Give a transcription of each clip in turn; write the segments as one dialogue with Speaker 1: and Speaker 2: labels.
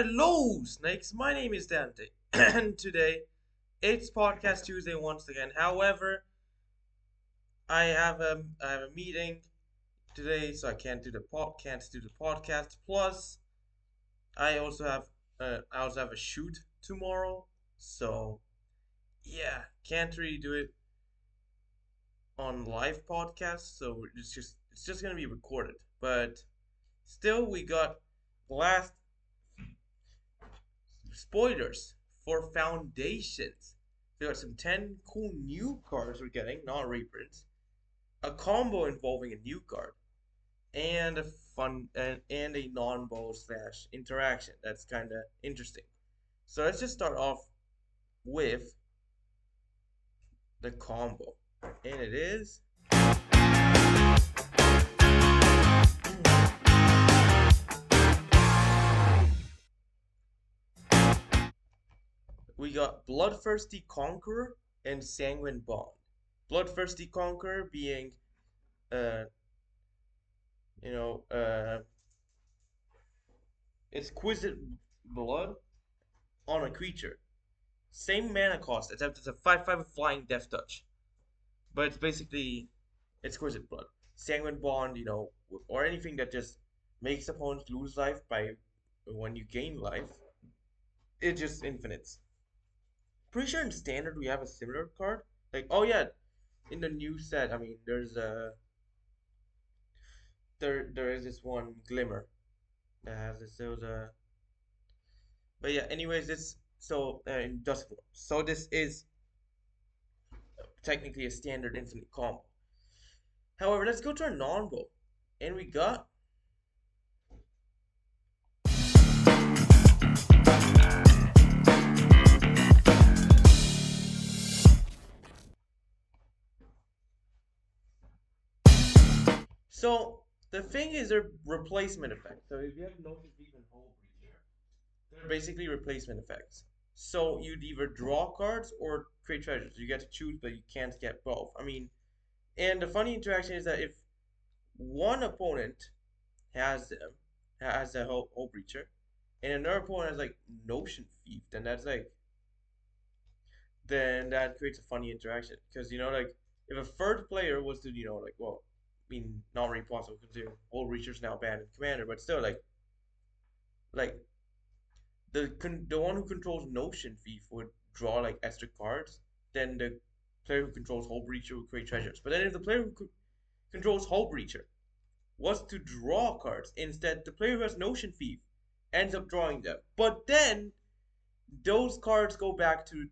Speaker 1: Hello, Snakes. My name is Dante, and today it's Podcast Tuesday once again. However, I have a meeting today, so I can't do the podcast. Plus, I also have a shoot tomorrow, so yeah, can't really do it on live podcast. So it's just gonna be recorded, but still, we got last spoilers for Foundations. We got some 10 cool new cards we're getting, not reprints, a combo involving a new card, and and a non-bow slash interaction. That's kind of interesting. So let's just start off with the combo, and it is we got Bloodthirsty Conqueror and Sanguine Bond. Bloodthirsty Conqueror being, uh, you know, exquisite blood on a creature. Same mana cost, except it's a 5/5 flying death touch. But it's basically exquisite blood. Sanguine Bond, or anything that just makes opponents lose life by when you gain life, it just infinites. Pretty sure in standard we have a similar card. Like, oh yeah, in the new set, I mean, there is this one Glimmer that has this. But yeah, anyways, this in Dust Form. So this is technically a standard infinite combo. However, let's go to our non-bow. And we got so the thing is they're replacement effects. So if you have Notice Thief and Hull Breacher, they're basically replacement effects. So you'd either draw cards or create treasures. You get to choose, but you can't get both. I mean, and the funny interaction is that if one opponent has a Hull Breacher, and another opponent has like Notion Thief, then that creates a funny interaction because like if a third player was to well, I mean not really possible because all reachers now banned in Commander, but still like the one who controls Notion Thief would draw like extra cards, then the player who controls Hull Breacher would create treasures. But then if the player who controls Hull Breacher was to draw cards, instead the player who has Notion Thief ends up drawing them. But then those cards go back to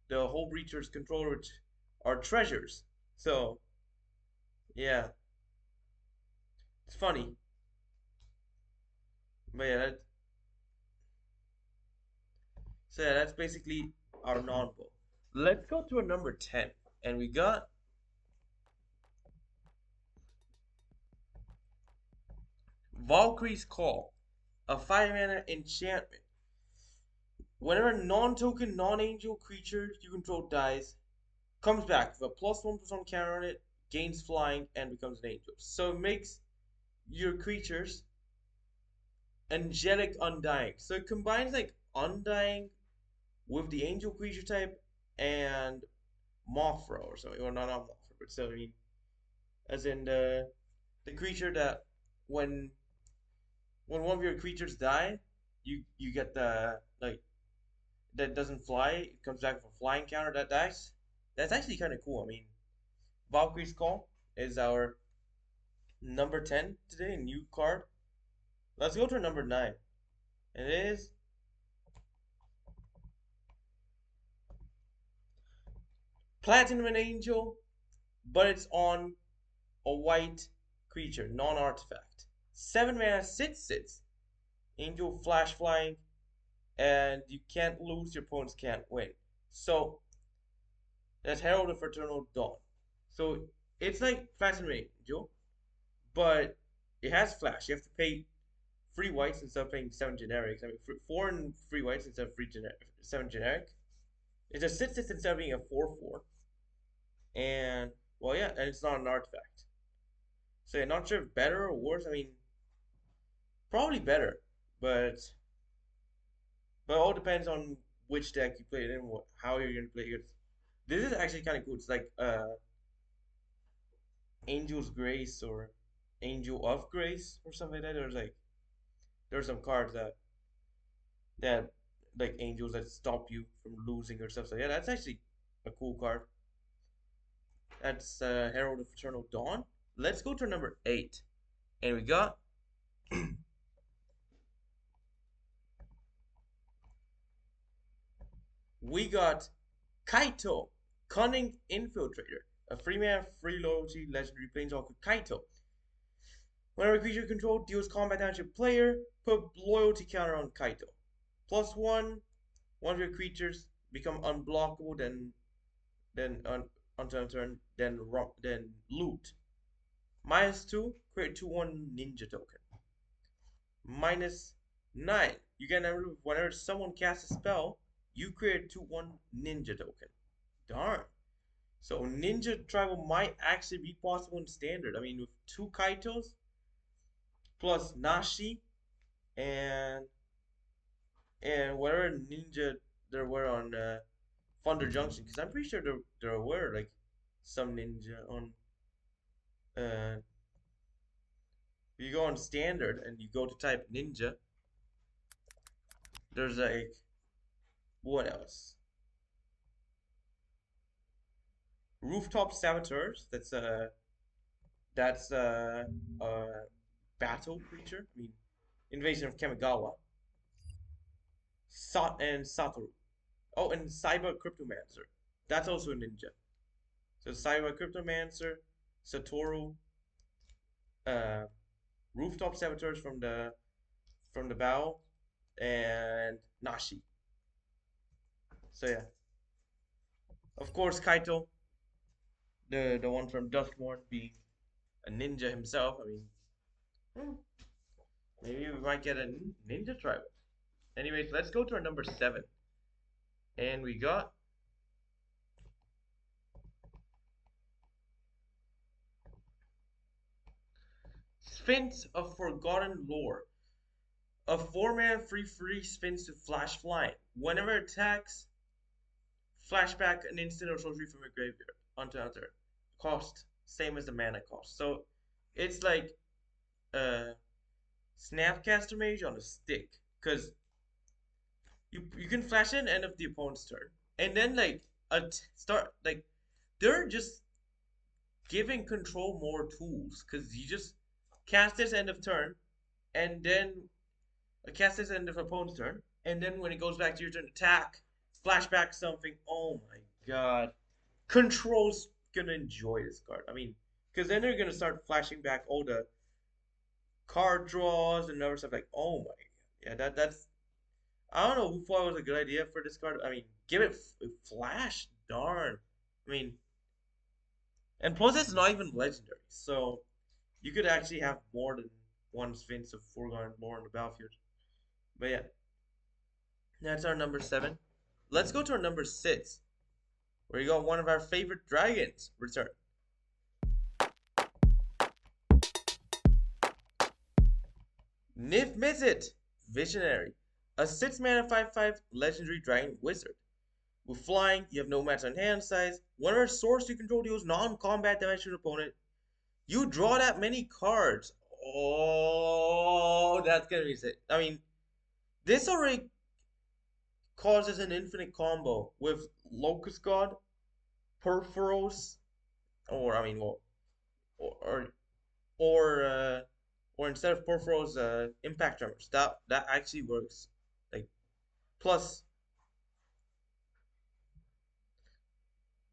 Speaker 1: the Hull Breacher's controller, which are treasures. So yeah, it's funny, but that's basically our non-bow. Let's go to a number 10, and we got Valkyrie's Call, a 5 mana enchantment. Whenever non-token, non-angel creature you control dies, comes back with a +1/+1 counter on it, gains flying, and becomes an angel. So it makes your creatures angelic undying. So it combines like undying with the angel creature type and Mothra or something. Well, not Mothra, but still, I mean, as in the creature that when when one of your creatures die, you get the like that doesn't fly. It comes back with a flying counter that dies. That's actually kind of cool. I mean, Valkyrie's Call is our number 10 today, a new card. Let's go to number 9. It is Platinum and Angel, but it's on a white creature, non-artifact. 7 mana, sits. Angel flash flying, and you can't lose, your opponents can't win. So that's Herald of Eternal Dawn. So it's like Platinum Angel, but it has flash. You have to pay 3 whites instead of paying 7 generics. I mean, 4 and 3 whites instead of 7 generic. It just sits instead of being a 4/4. And well, yeah, and it's not an artifact. So I'm not sure if better or worse. I mean, probably better, but But it all depends on which deck you play it in, how you're gonna play it. This is actually kind of cool. It's like Angel's Grace or Angel of Grace or something like that. There's some cards that like angels that stop you from losing or stuff. So yeah, that's actually a cool card. That's Herald of Eternal Dawn. Let's go to number 8, and we got Kaito, Cunning Infiltrator, a free man, free loyalty, legendary planeswalker Kaito. Whenever a creature you control deals combat damage to a player, put loyalty counter on Kaito. +1, one of your creatures become unblockable, then until turn, then loot. -2, create 2/1 ninja token. -9, you get whenever someone casts a spell, you create 2/1 ninja token. Darn. So ninja tribal might actually be possible in standard. I mean, with 2 Kaitos plus Nashi and whatever ninja there were on Thunder Junction, because I'm pretty sure there were like some ninja on. Uh, you go on standard and you go to type ninja. There's like what else? Rooftop Saboteurs. That's a battle creature. I mean, Invasion of Kamigawa. And Satoru. Oh, and Cyber Cryptomancer. That's also a ninja. So Cyber Cryptomancer, Satoru, uh, Rooftop Saboteurs from the bow, and Nashi. So yeah, of course Kaito, the one from Duskmorn, being a ninja himself. I mean, hmm, maybe we might get a ninja tribal. Anyways, let's go to our number 7, and we got Sphinx of Forgotten Lore. A 4-man free Sphinx to flash flying. Whenever it attacks, flashback an instant or sorcery from your graveyard onto another. Cost same as the mana cost. So it's like a Snapcaster Mage on a stick, because you can flash in end of the opponent's turn, and then like start like they're just giving control more tools, because you just cast this end of turn, and then cast this end of opponent's turn, and then when it goes back to your turn, attack, flashback something. Oh my god, Control's gonna enjoy this card. I mean, because then they're gonna start flashing back all the card draws and other stuff. Like, oh my, yeah, that's. I don't know who thought it was a good idea for this card. I mean, give it flash, darn. I mean, and plus it's not even legendary, so you could actually have more than one Sphinx of Forgotten Lore on the battlefield. But yeah, that's our number 7. Let's go to our number 6, where you got one of our favorite dragons return. Nif Mizzet, Visionary, a 6-mana 5/5 legendary dragon wizard. With flying, you have no match on hand size. Whenever a source you control deals non-combat damage to an opponent, you draw that many cards. Oh, that's gonna be sick. I mean, this already causes an infinite combo with Locust God, Perforos, or I mean, well, or or uh, or instead of Perforos, Impact Tremors. That actually works. Like, plus,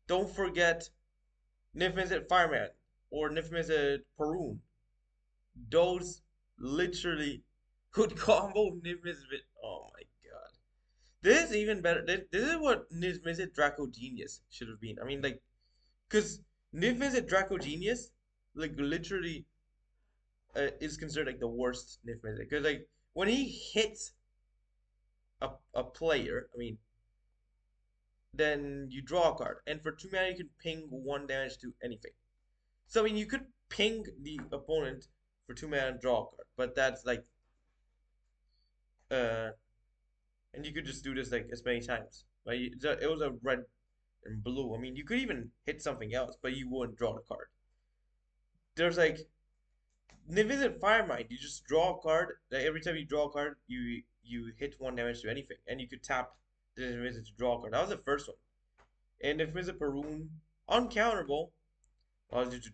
Speaker 1: don't forget Nifmizzet Fireman or Nifmizzet Perun. Those literally could combo Nifmizzet. Oh my god. This is even better. This is what Nifmizzet Draco Genius should have been. I mean, like, because Nifmizzet Draco Genius, like, literally is considered like the worst Nifmizzet. Because, like, when he hits a player, I mean, then you draw a card. And for 2 mana, you can ping 1 damage to anything. So, I mean, you could ping the opponent for 2 mana and draw a card. But that's like, uh, and you could just do this like as many times. Like it was a red and blue. I mean, you could even hit something else, but you wouldn't draw the card. There's like Niv-Mizzet Firemind. You just draw a card. Like every time you draw a card, you hit 1 damage to anything, and you could tap the Niv-Mizzet to draw a card. That was the first one. And Niv-Mizzet Parun, uncounterable, allows you to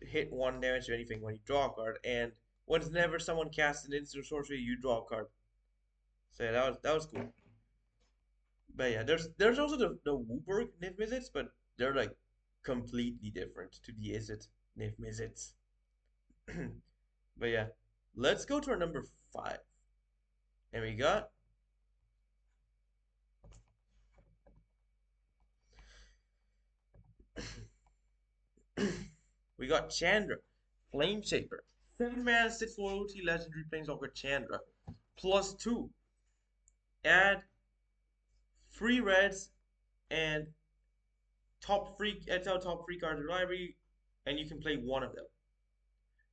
Speaker 1: hit 1 damage to anything when you draw a card, and whenever someone casts an instant sorcery, you draw a card. So yeah, that was cool. But yeah, there's also the Wooburg Niv-Mizzets, but they're like completely different to the Izzet Niv-Mizzets. But yeah, let's go to our number 5. And we got Chandra, Flame Shaper, 7 mana, 6 loyalty, legendary planeswalker Chandra, +2. Add 3 reds and exile top free cards of the library, and you can play one of them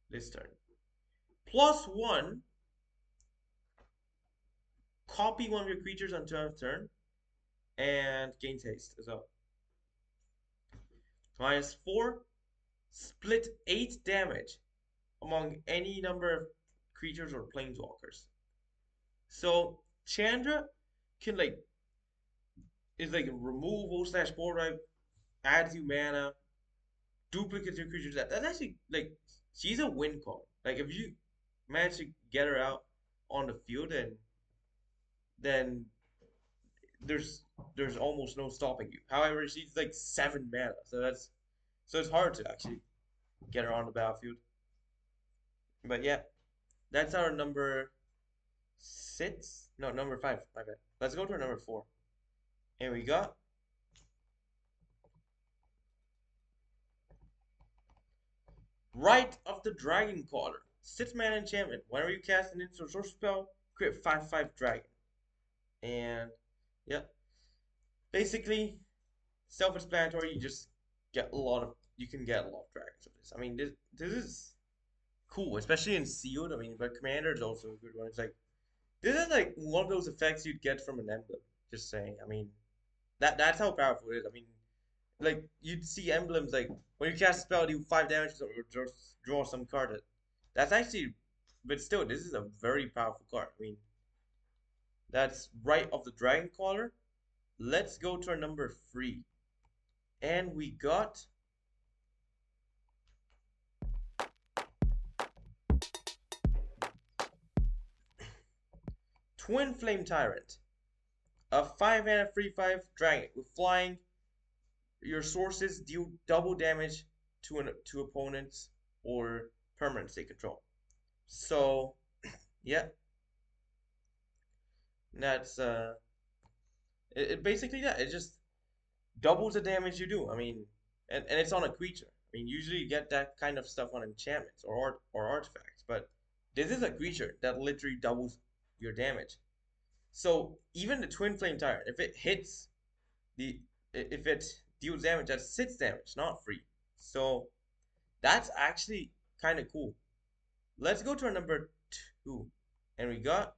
Speaker 1: this turn. +1, copy one of your creatures on turn, and gains haste as well. -4, split 8 damage among any number of creatures or planeswalkers. So Chandra can is like removal / board wipe, adds you mana, duplicates your creatures. That's actually like she's a win call. Like if you manage to get her out on the field, then there's almost no stopping you. However, she's like 7 mana, so it's hard to actually get her on the battlefield. But yeah, that's our number 6. No, number 5. My bad. Let's go to our number 4. And we got Rite of the Dragon Caller. 6 mana enchantment. Whenever you cast an instant sorcery spell, create 5/5 dragon. And yeah, basically self-explanatory. You can get a lot of dragons of this. I mean, this is cool, especially in sealed. I mean, but commander is also a good one. It's like this is like one of those effects you'd get from an emblem. Just saying. I mean, that's how powerful it is. I mean, like you'd see emblems like when you cast a spell, do 5 damage or draw some card. That's actually, but still, this is a very powerful card. I mean, that's Rite of the Dragon Caller. Let's go to our number 3, and we got Twin Flame Tyrant, a 5 mana 3/5 dragon with flying. Your sources deal double damage to opponents or permanents they control. So yeah, that's it basically that it just doubles the damage you do. I mean, and it's on a creature. I mean, usually you get that kind of stuff on enchantments or artifacts, but this is a creature that literally doubles your damage. So even the Twin Flame Tyrant, the if it deals damage, that's 6 damage, not 3. So that's actually kind of cool. Let's go to our number 2, and we got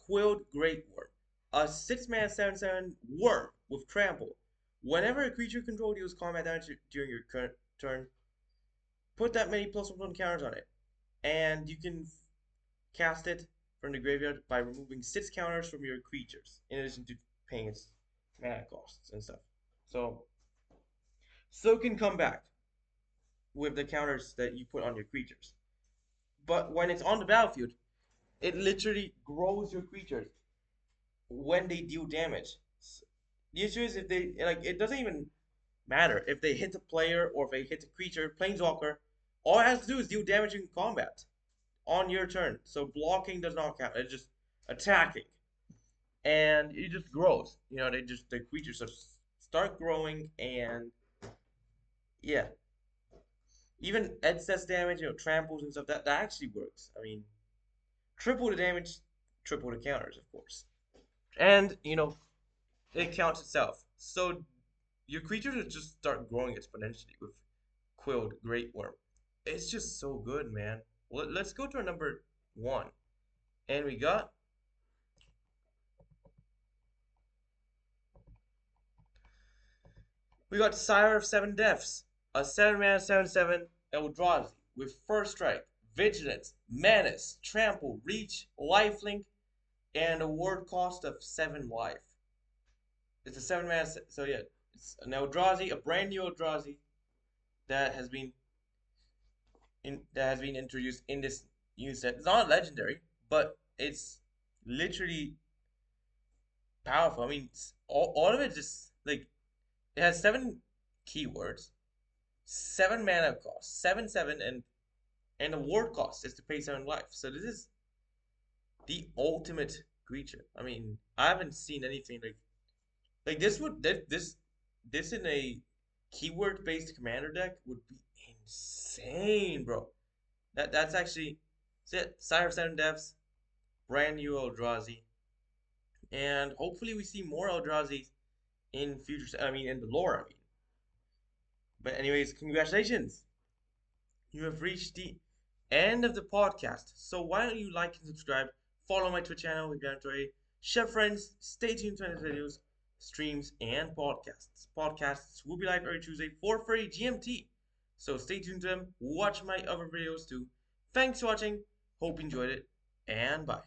Speaker 1: Quilled Great Worm, a 6 mana 7/7 worm with trample. Whenever a creature control deals combat damage during your current turn, put that many +1/+1 counters on it, and you can cast it from the graveyard by removing 6 counters from your creatures, in addition to paying its mana costs and stuff. So it can come back with the counters that you put on your creatures. But when it's on the battlefield, it literally grows your creatures when they deal damage. The issue is if they it doesn't even matter if they hit a player or if they hit a creature, planeswalker. All it has to do is deal damage in combat on your turn. So blocking does not count. It's just attacking, and it just grows. The creatures just start growing, and yeah, even excess damage, tramples and stuff. That actually works. I mean, triple the damage, triple the counters, of course, and it counts itself. So your creatures will just start growing exponentially with Quilled Great Worm. It's just so good, man. Let's go to our number one, and we got Sire of Seven Deaths, a 7-mana 7/7 Eldrazi with First Strike, Vigilance, Menace, Trample, Reach, Lifelink, and a word cost of 7 life. It's a 7-mana, so yeah, it's an Eldrazi, a brand new Eldrazi that has been introduced in this new set. It's not legendary, but it's literally powerful. I mean, all of it just like it has 7 keywords, 7 mana cost, 7/7, and the ward cost is to pay 7 life. So this is the ultimate creature. I mean, I haven't seen anything like this. This in a keyword based commander deck would be insane, bro. That's actually it. Sire of Seven Deaths, brand new Eldrazi, and hopefully we see more Eldrazi in future. I mean, in the lore. I mean, but anyways, congratulations. You have reached the end of the podcast. So why don't you like and subscribe? Follow my Twitch channel if you enjoy. Share friends. Stay tuned to my videos, streams, and podcasts. Podcasts will be live every Tuesday for free GMT. So stay tuned to them. Watch my other videos too. Thanks for watching. Hope you enjoyed it. And bye.